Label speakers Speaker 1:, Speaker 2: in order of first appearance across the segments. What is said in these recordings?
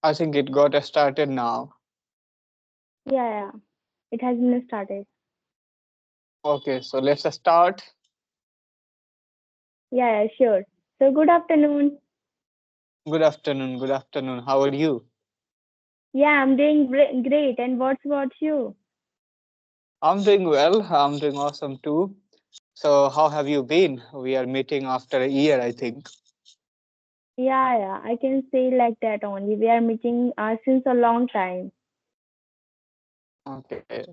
Speaker 1: I think it got started now.
Speaker 2: Yeah, yeah. It has been started.
Speaker 1: Okay, so let's start.
Speaker 2: Yeah, yeah, sure. So good afternoon.
Speaker 1: Good afternoon. Good afternoon. How are you?
Speaker 2: Yeah, I'm doing great. And what's about you?
Speaker 1: I'm doing well. I'm doing awesome too. So, how have you been? We are meeting after a year, I think.
Speaker 2: Yeah, yeah. I can say like that only. We are meeting since a long time.
Speaker 1: Okay.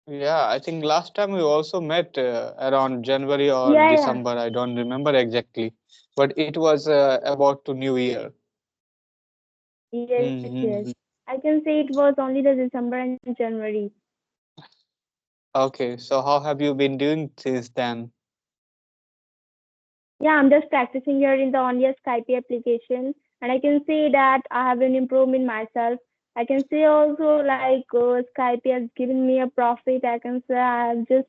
Speaker 1: Yeah, I think last time we also met around January or
Speaker 2: Yeah, yeah.
Speaker 1: December. I don't remember exactly, but it was about to New Year.
Speaker 2: Yes, yes.
Speaker 1: Mm-hmm.
Speaker 2: I can say it was only the December and January.
Speaker 1: Okay, so how have you been doing since then?
Speaker 2: Yeah, I'm just practicing here in the only Skype application, and I can see that I have an improvement in myself. I can see also like Skype has given me a profit. I can say I have just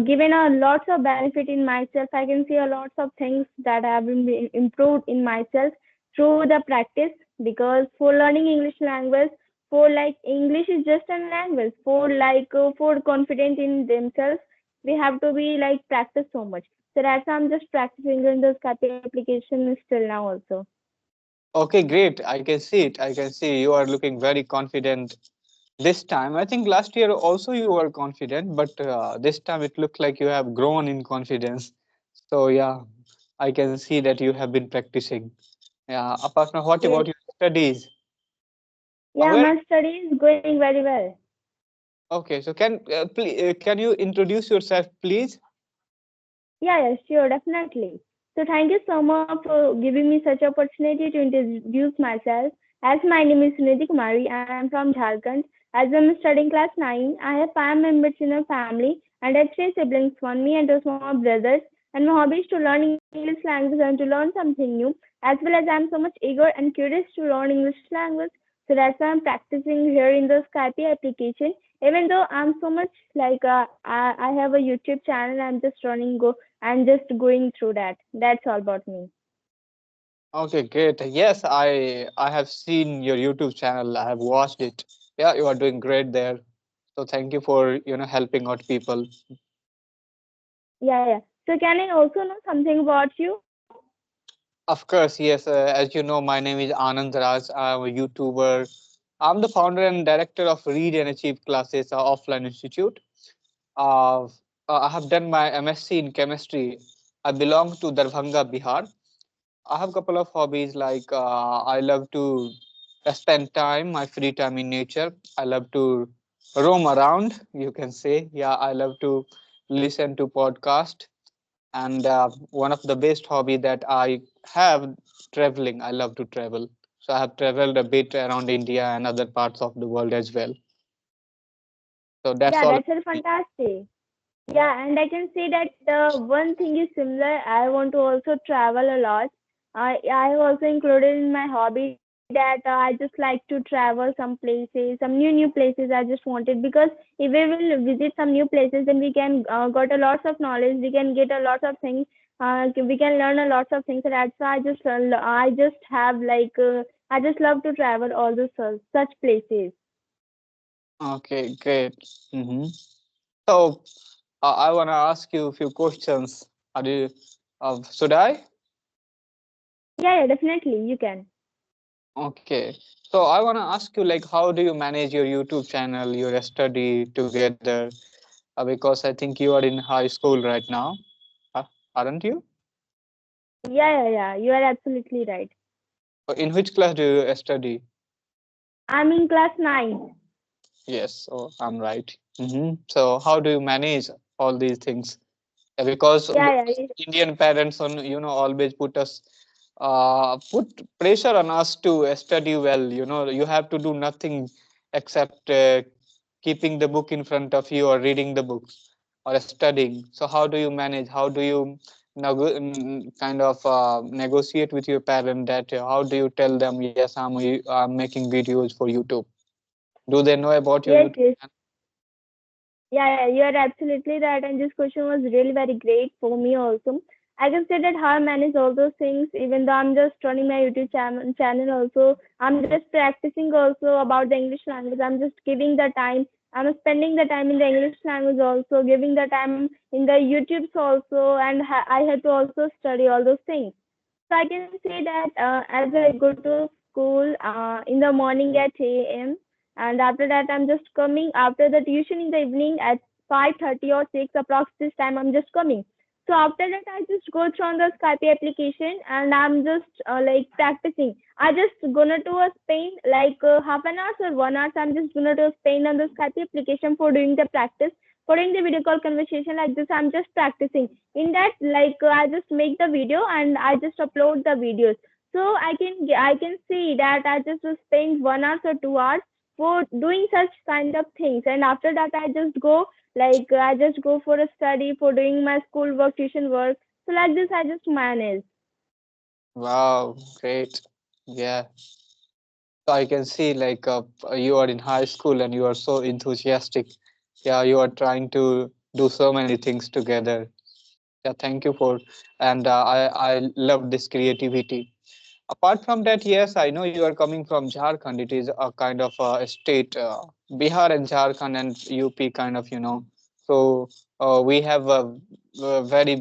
Speaker 2: given a lots of benefit in myself. I can see a lots of things that have been improved in myself through the practice. Because for learning English language, for like English is just a language. For like for confident in themselves, we have to be like practice so much. So that's why I'm just practicing in the Skype application still now also.
Speaker 1: Okay, great. I can see it. I can see you are looking very confident this time. I think last year also you were confident, but this time it looked like you have grown in confidence. So yeah, I can see that you have been practicing. Yeah. Apart from what
Speaker 2: Yes.
Speaker 1: about your studies?
Speaker 2: Yeah,
Speaker 1: Where?
Speaker 2: my study is going very well.
Speaker 1: Okay. So can you introduce yourself, please?
Speaker 2: Yeah, yeah, sure, definitely. So thank you so much for giving me such opportunity to introduce myself. As my name is Sunidhi Kumari, I am from Jharkhand. As I'm studying class 9, I have 5 members in a family and I have 3 siblings, one me and 2 small brothers. And my hobby is to learn English language and to learn something new. As well as I'm so much eager and curious to learn English language. So that's why I'm practicing here in the Skype application. Even though I'm so much like I have a YouTube channel, I'm just running go and just going through that. That's all about me.
Speaker 1: Okay, great. Yes, I have seen your YouTube channel. I have watched it. Yeah, you are doing great there. So thank you for helping out people.
Speaker 2: Yeah, yeah. So can I also know something about you?
Speaker 1: Of course, yes. As you know, my name is Anand Raj. I'm a YouTuber. I'm the founder and director of Read and Achieve Classes Offline Institute. Uh, I have done my MSc in chemistry. I belong to Darbhanga, Bihar. I have a couple of hobbies like I love to spend time, my free time in nature. I love to roam around, you can say. Yeah, I love to listen to podcast. And one of the best hobby that I have, traveling. I love to travel. So I have traveled a bit around India and other parts of the world as well. So that's
Speaker 2: Yeah,
Speaker 1: all.
Speaker 2: that's very fantastic. Yeah, and I can say that the one thing is similar. I want to also travel a lot. I have also included in my hobby that I just like to travel some places, some new places. I just wanted because if we will visit some new places, then we can got a lots of knowledge. We can get a lot of things. We can learn a lots of things. So that's why I just have like I just love to travel all those such places.
Speaker 1: Okay, great. hmm So I want to ask you a few questions. Are you, should I?
Speaker 2: Yeah, yeah, definitely you can.
Speaker 1: Okay. So I want to ask you, like, how do you manage your YouTube channel, your study together? Because I think you are in high school right now, uh, aren't you?
Speaker 2: Yeah, yeah, yeah. You are absolutely right.
Speaker 1: In which class do you study?
Speaker 2: I'm in class 9.
Speaker 1: Yes, so I'm right. So how do you manage all these things? Because
Speaker 2: Yeah, yeah,
Speaker 1: Indian parents on always put pressure on us to study well. You have to do nothing except keeping the book in front of you or reading the books or studying. So how do you manage? How do you kind of negotiate with your parent that how do you tell them, yes, I'm making videos for YouTube? Do they know about your
Speaker 2: yes,
Speaker 1: YouTube
Speaker 2: yes.
Speaker 1: channel?
Speaker 2: Yeah, yeah, you are absolutely right. And this question was really very great for me also. I can say that how I manage all those things, even though I'm just running my YouTube channel also. I'm just practicing also about the English language. I'm just giving the time. I'm spending the time in the English language also, giving the time in the YouTubes also, and I had to also study all those things. So I can say that as I go to school in the morning at 8 a.m. and after that I'm just coming after the tuition in the evening at 5:30 or 6 approx this time I'm just coming. So after that I just go through on the Skype application and I'm just like practicing. I just gonna do a Spain like half an hour or 1 hour. So I'm just gonna do a Spain on the Skype application for doing the practice. For doing the video call conversation like this, I'm just practicing in that like I just make the video and I just upload the videos. So I can see that I just spend 1 hour or 2 hours for doing such kind of things, and after that I just go like I just go for a study for doing my school work, tuition work. So like this I just manage.
Speaker 1: Wow, great. Yeah. So I can see you are in high school and you are so enthusiastic. Yeah, you are trying to do so many things together. Yeah, thank you for, and I love this creativity. Apart from that, yes, I know you are coming from Jharkhand. It is a kind of a state, Bihar and Jharkhand and UP kind of, So we have a very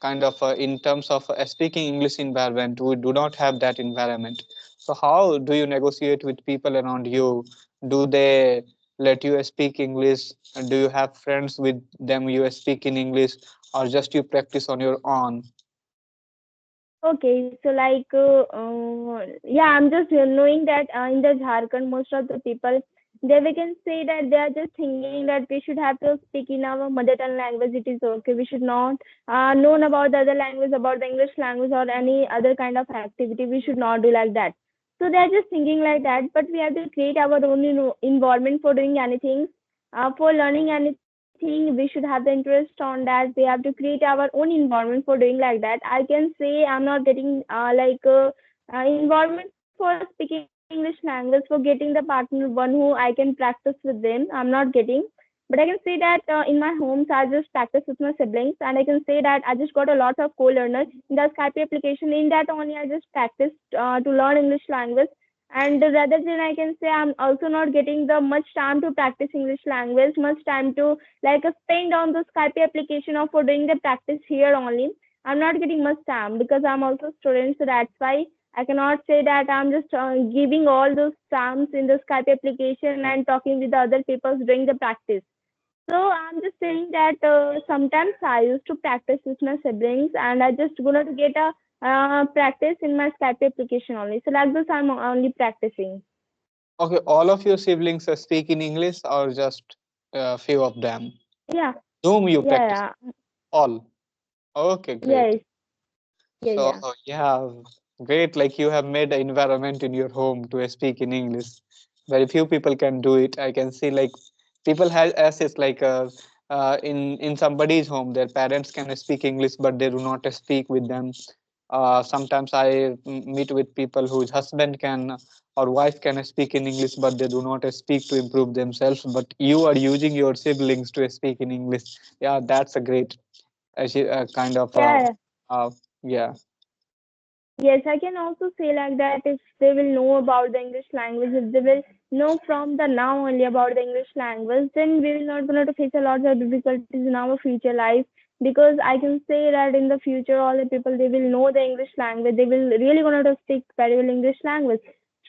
Speaker 1: kind of, in terms of speaking English environment, we do not have that environment. So how do you negotiate with people around you? Do they let you speak English? And do you have friends with them you speak in English, or just you practice on your own?
Speaker 2: Okay, so like, yeah, I'm just knowing that in the Jharkhand, most of the people, they we can say that they are just thinking that we should have to speak in our mother tongue language. It is okay. We should not known about the other language, about the English language or any other kind of activity. We should not do like that. So they are just thinking like that. But we have to create our own environment for doing anything, for learning anything. We should have the interest on that. We have to create our own environment for doing like that. I can say I'm not getting environment for speaking English language, for getting the partner one who I can practice with them. I'm not getting. But I can say that in my homes, I just practice with my siblings, and I can say that I just got a lot of co-learners in the Skype application. In that only, I just practiced to learn English language. And rather than I can say I'm also not getting the much time to practice English language, much time to like spend on the Skype application or for doing the practice here only. I'm not getting much time because I'm also student, so that's why I cannot say that I'm just giving all those times in the Skype application and talking with the other people doing the practice. So I'm just saying that sometimes I used to practice with my siblings, and I just gonna get a practice in my Skype application only. So like this, I'm only practicing.
Speaker 1: Okay, all of your siblings speak in English, or just a few of them?
Speaker 2: Yeah,
Speaker 1: Whom you practice?
Speaker 2: yeah, yeah.
Speaker 1: All. Okay, great.
Speaker 2: Yes, yeah,
Speaker 1: So
Speaker 2: yeah.
Speaker 1: yeah, great. Like you have made an environment in your home to speak in English. Very few people can do it. I can see like people have assets in somebody's home, their parents can speak English, but they do not speak with them. Sometimes I meet with people whose husband can or wife can speak in English, but they do not speak to improve themselves. But you are using your siblings to speak in English. Yeah, that's a great, kind of,
Speaker 2: Yeah,
Speaker 1: uh, yeah.
Speaker 2: yes, I can also say like that if they will know about the English language, if they will know from the now only about the English language, then we will not going to face a lot of difficulties in our future life. Because I can say that in the future, all the people they will know the English language. They will really going to speak very well English language.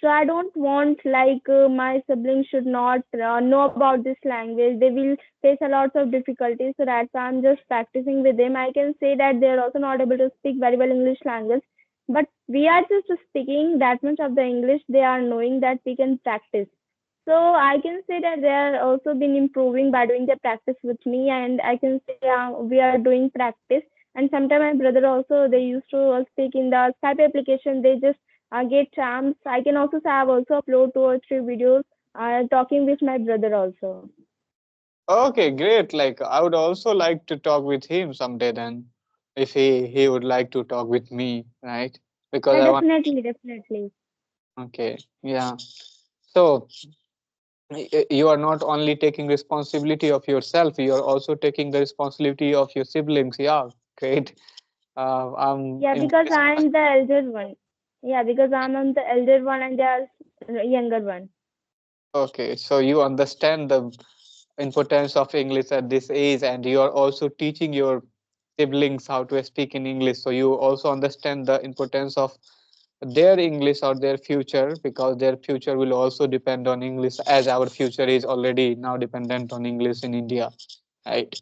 Speaker 2: So I don't want like my siblings should not know about this language. They will face a lot of difficulties. So that's why I'm just practicing with them. I can say that they are also not able to speak very well English language, but we are just speaking that much of the English. They are knowing that we can practice. So I can say that they are also been improving by doing the practice with me, and I can say we are doing practice. And sometimes my brother also they used to speak in the Skype application. They just get charms. I can also say I've also upload 2 or 3 videos talking with my brother also.
Speaker 1: Okay, great. Like I would also like to talk with him someday then, if he would like to talk with me, right? Because
Speaker 2: Yeah,
Speaker 1: I want.
Speaker 2: definitely, definitely.
Speaker 1: Okay, yeah. So you are not only taking responsibility of yourself, you are also taking the responsibility of your siblings. Yeah, great. I'm
Speaker 2: Yeah,
Speaker 1: in
Speaker 2: because
Speaker 1: this class.
Speaker 2: I'm the elder one. Yeah, because I'm the elder one and they are younger one.
Speaker 1: Okay, so you understand the importance of English at this age, and you are also teaching your siblings how to speak in English. So you also understand the importance of their English or their future, because their future will also depend on English, as our future is already now dependent on English in India, right?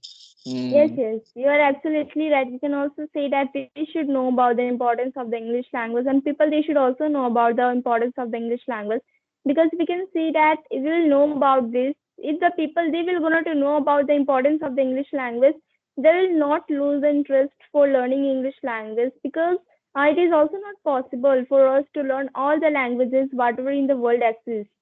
Speaker 2: Yes,
Speaker 1: Mm.
Speaker 2: yes, you are absolutely right. We can also say that we should know about the importance of the English language, and people they should also know about the importance of the English language, because we can see that if we will know about this, if the people they will gonna to know about the importance of the English language, they will not lose the interest for learning English language, because it is also not possible for us to learn all the languages whatever in the world exists.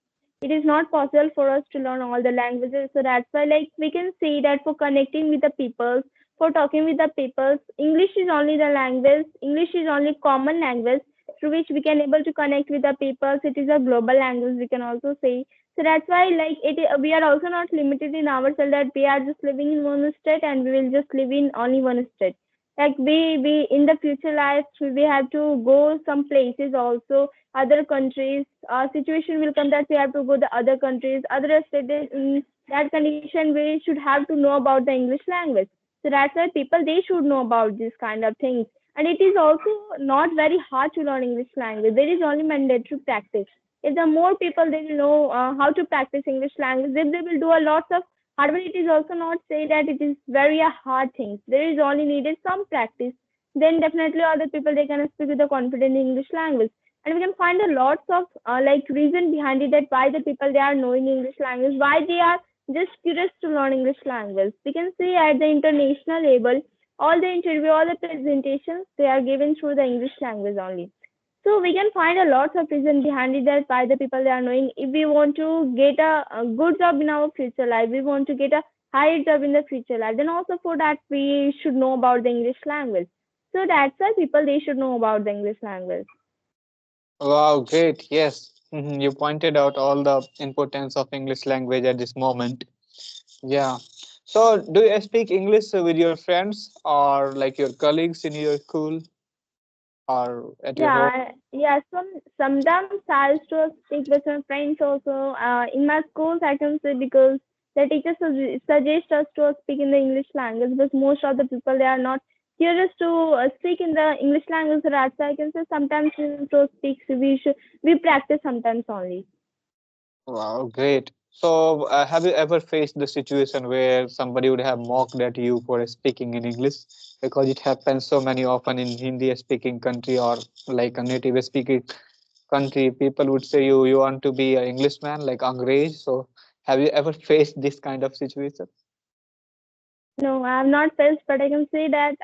Speaker 2: It is not possible for us to learn all the languages, so that's why like we can say that for connecting with the peoples, for talking with the peoples, English is only the language, English is only common language through which we can able to connect with the peoples. It is a global language, we can also say. So that's why like we are also not limited in ourselves that we are just living in one state and we will just live in only one state. Like we in the future life we have to go some places also, other countries. Situation will come that we have to go to other countries, other states. In that condition, we should have to know about the English language. So that's why people they should know about this kind of things. And it is also not very hard to learn English language. There is only mandatory practice. If the more people they will know how to practice English language, then they will do a lot of hard work. It is also not say that it is very a hard thing. There is only needed some practice. Then definitely other people they can speak with the confident English language. And we can find a lots of like reason behind it, that why the people they are knowing English language, why they are just curious to learn English language. We can see at the international level, all the interview, all the presentations, they are given through the English language only. So we can find a lot of reason behind it, that why the people they are knowing. If we want to get a good job in our future life, we want to get a higher job in the future life, then also for that we should know about the English language. So that's why people they should know about the English language.
Speaker 1: Wow, great. Yes. You pointed out all the importance of English language at this moment. Yeah. So, do you speak English with your friends or like your colleagues in your school or at your home?
Speaker 2: Yeah. Sometimes I used to speak with my friends also. In my schools, I can say, because the teachers suggest us to speak in the English language, but most of the people they are not curious to speak in the English language. So that's why I can say sometimes we used to speak. So we practice sometimes only.
Speaker 1: Wow, great. So, have you ever faced the situation where somebody would have mocked at you for speaking in English? Because it happens so many often in Hindi speaking country or like a native speaking country. People would say you want to be an Englishman like Angrez. So, have you ever faced this kind of situation?
Speaker 2: No, I have not faced, but I can say that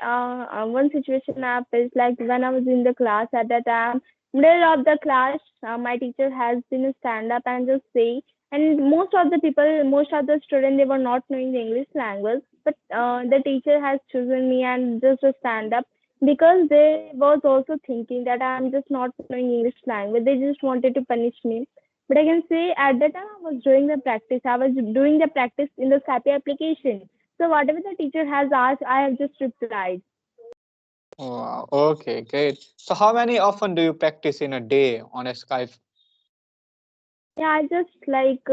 Speaker 2: one situation I have faced, like when I was in the class at that time, middle of the class, my teacher has been a stand up and just say, and most of the people, most of the students, they were not knowing the English language, but the teacher has chosen me and just to stand up, because they was also thinking that I'm just not knowing English language. They just wanted to punish me. But I can say at that time I was doing the practice. I was doing the practice in the SAPI application, so whatever the teacher has asked, I have just replied.
Speaker 1: Wow, okay, great. So, how many often do you practice in a day on a Skype?
Speaker 2: Yeah, I just like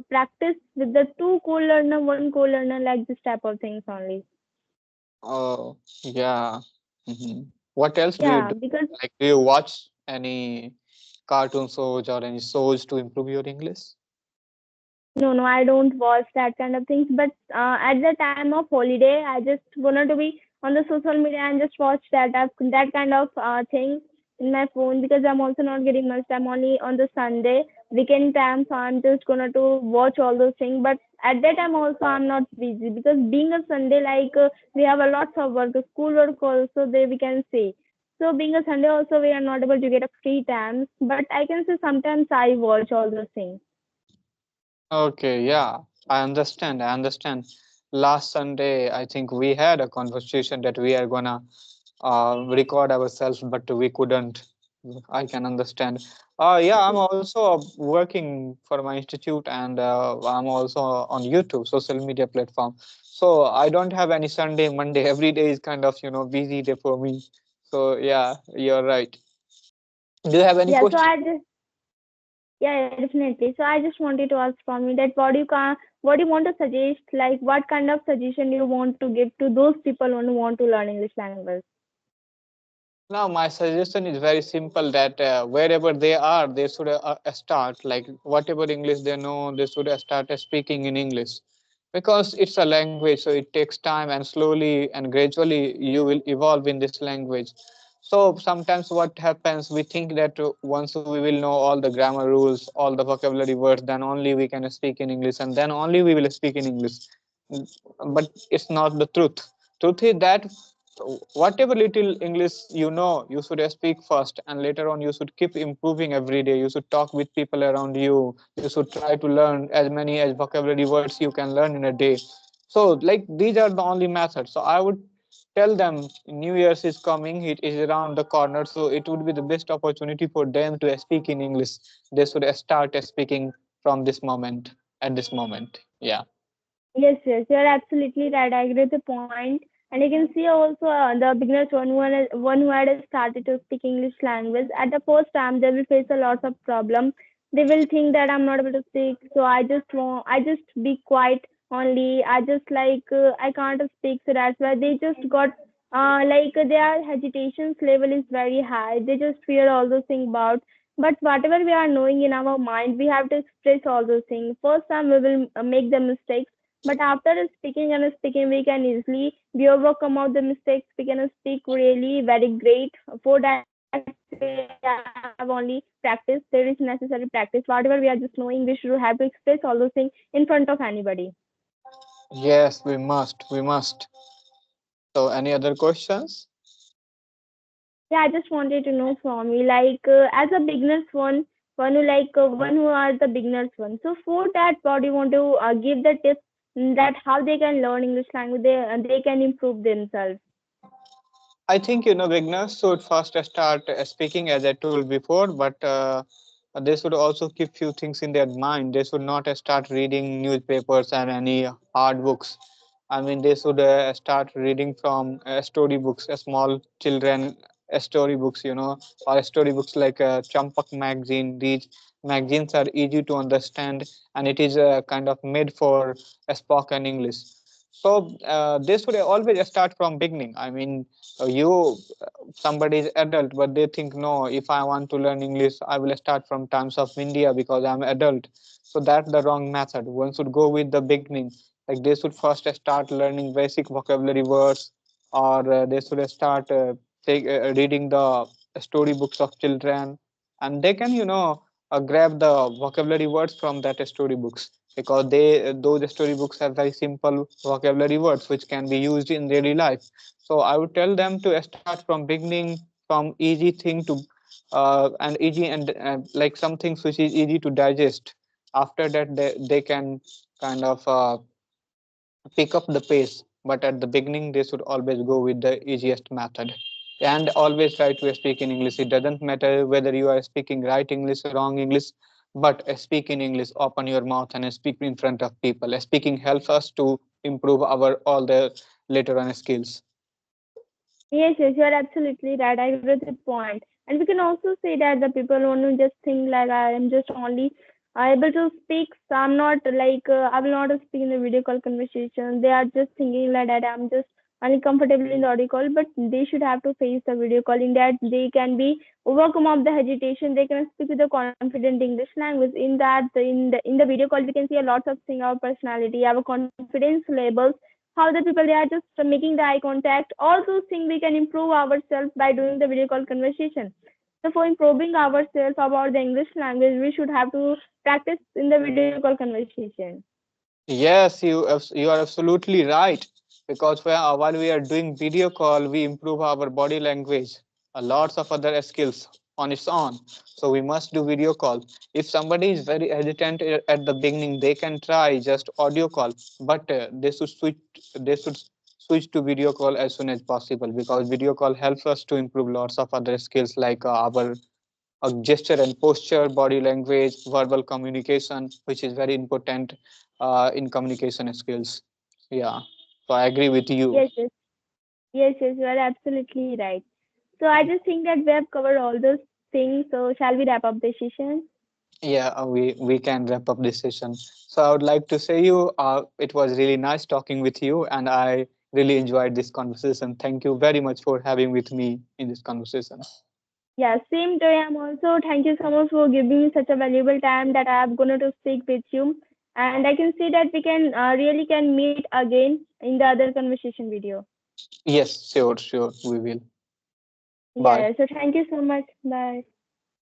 Speaker 2: practice with the two co-learner, one co-learner, like this type of things only.
Speaker 1: Oh, yeah. What else do you
Speaker 2: Yeah,
Speaker 1: do?
Speaker 2: because
Speaker 1: Like, do you watch any cartoon shows or any shows to improve your English?
Speaker 2: no, I don't watch that kind of things. But at the time of holiday, I just wanted to be on the social media and just watch that kind of things in my phone, because I'm also not getting much time only on the Sunday weekend time. So I'm just gonna to watch all those things. But at that time also I'm not busy, because being a Sunday, like we have a lots of work, school work also there we can say. So being a Sunday also we are not able to get a free time. But I can say sometimes I watch all those things.
Speaker 1: Okay, yeah, I understand. I understand. Last Sunday, I think we had a conversation that we are gonna record ourselves, but we couldn't. I can understand. Yeah, I'm also working for my institute, and I'm also on YouTube, social media platform. So I don't have any Sunday, Monday. Every day is kind of busy day for me. So yeah, you're right. Do you have any
Speaker 2: Yeah, so
Speaker 1: question?
Speaker 2: I just yeah, yeah, definitely. So I just wanted to ask from you that what do you want to suggest, like what kind of suggestion you want to give to those people who want to learn English language?
Speaker 1: Now, my suggestion is very simple that wherever they are, they should start, like whatever English they know, they should start speaking in English because it's a language, so it takes time and slowly and gradually you will evolve in this language. So sometimes what happens, we think that once we will know all the grammar rules, all the vocabulary words, then only we can speak in English and then only we will speak in English. But it's not the truth. Truth is that whatever little English you should speak first, and later on you should keep improving every day. You should talk with people around you. You should try to learn as many as vocabulary words you can learn in a day. So, like, these are the only methods. So I would tell them New Year's is coming, it is around the corner, so it would be the best opportunity for them to speak in English. They should start speaking from this moment, at this moment. Yeah.
Speaker 2: Yes, yes, you're absolutely right. I agree with the point. And you can see also the beginners one who had started to speak English language. At the first time, they will face a lot of problem. They will think that I'm not able to speak, so I just be quiet only. I just I can't speak, so that's why they just got their hesitations level is very high. They just fear all those things about. But whatever we are knowing in our mind, we have to express all those things. First time we will make the mistakes, but after speaking and speaking, we can easily be overcome of the mistakes. We can speak really very great. For that, we have only practice. There is necessary practice. Whatever we are just knowing, we should have to express all those things in front of anybody.
Speaker 1: Yes, we must. So any other questions?
Speaker 2: Yeah, I just wanted to know from you, as a beginners one who are the beginners one. So for that, what do you want to give the tips that how they can learn English language, they can improve themselves.
Speaker 1: I think beginners should first start speaking as I told before, but they should also keep few things in their mind. They should not start reading newspapers and any hard books. I mean, they should start reading from storybooks, small children storybooks, or storybooks like Champak magazine. These magazines are easy to understand, and it is kind of made for spoken English. So they should always start from beginning. I mean, you somebody is adult but they think, no, if I want to learn English I will start from times of India because I'm adult. So that's the wrong method. One should go with the beginning. Like, they should first start learning basic vocabulary words, or they should start reading the storybooks of children, and they can grab the vocabulary words from that storybooks, because those storybooks have very simple vocabulary words which can be used in daily life. So I would tell them to start from beginning, from easy thing to and easy, and like some things which is easy to digest. After that, they can kind of pick up the pace. But at the beginning, they should always go with the easiest method. And always try to speak in English. It doesn't matter whether you are speaking right English or wrong English, but speak in English. Open your mouth and speak in front of people. Speaking helps us to improve our all the later on skills.
Speaker 2: Yes, yes, you are absolutely right. I agree with the point. And we can also say that the people who just think like I am just only able to speak, so I'm not I will not speak in the video call conversation. They are just thinking like that I'm just only comfortable in the audio call, but they should have to face the video call. In that they can be overcome of the hesitation. They can speak with the confident English language. In the video call, we can see a lot of thing, our personality, our confidence levels, how the people they are just making the eye contact, all those things we can improve ourselves by doing the video call conversation. So for improving ourselves about the English language, we should have to practice in the video call conversation.
Speaker 1: Yes, you are absolutely right. Because while we are doing video call, we improve our body language, lots of other skills on its own. So we must do video call. If somebody is very hesitant at the beginning, they can try just audio call, but they should switch to video call as soon as possible, because video call helps us to improve lots of other skills like our gesture and posture, body language, verbal communication, which is very important in communication skills. Yeah. So I agree with you.
Speaker 2: Yes, yes, yes, yes, you are absolutely right. So I just think that we have covered all those things. So shall we wrap up the session?
Speaker 1: Yeah, we can wrap up this session. So I would like to say you, it was really nice talking with you, and I really enjoyed this conversation. Thank you very much for having with me in this conversation.
Speaker 2: Yeah, same to I'm also. Thank you so much for giving me such a valuable time that I'm gonna to speak with you. And I can see that we can really can meet again in the other conversation video.
Speaker 1: Yes, sure, sure, we will.
Speaker 2: Yeah,
Speaker 1: Bye.
Speaker 2: yeah. So thank you so much. Bye.